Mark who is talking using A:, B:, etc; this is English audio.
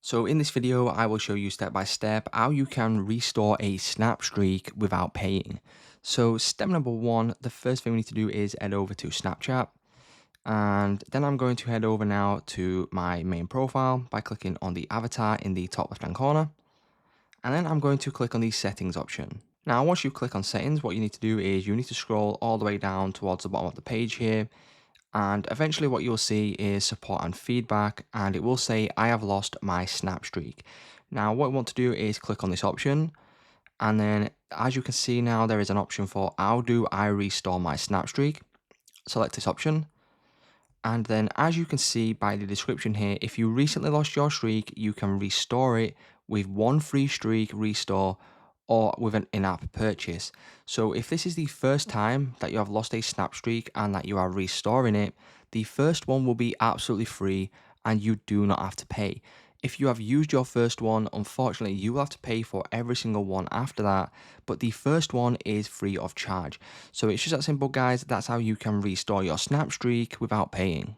A: So in this video, I will show you step by step how you can restore a snap streak without paying. So step number one, the first thing we need to do is head over to Snapchat. And then I'm going to head over now to my main profile by clicking on the avatar in the top left hand corner. And then I'm going to click on the settings option. Now, once you click on settings, what you need to do is you need to scroll all the way down towards the bottom of the page here. And eventually what you'll see is support and feedback, and it will say I have lost my snap streak. Now what I want to do is click on this option, and then as you can see now there is an option for how do I restore my snap streak. Select this option, and then as you can see by the description here, if you recently lost your streak, you can restore it with one free streak restore or with an in-app purchase. So if this is the first time that you have lost a snap streak and that you are restoring it, the first one will be absolutely free and you do not have to pay. If you have used your first one, unfortunately, you will have to pay for every single one after that, but the first one is free of charge. So it's just that simple, guys. That's how you can restore your snap streak without paying.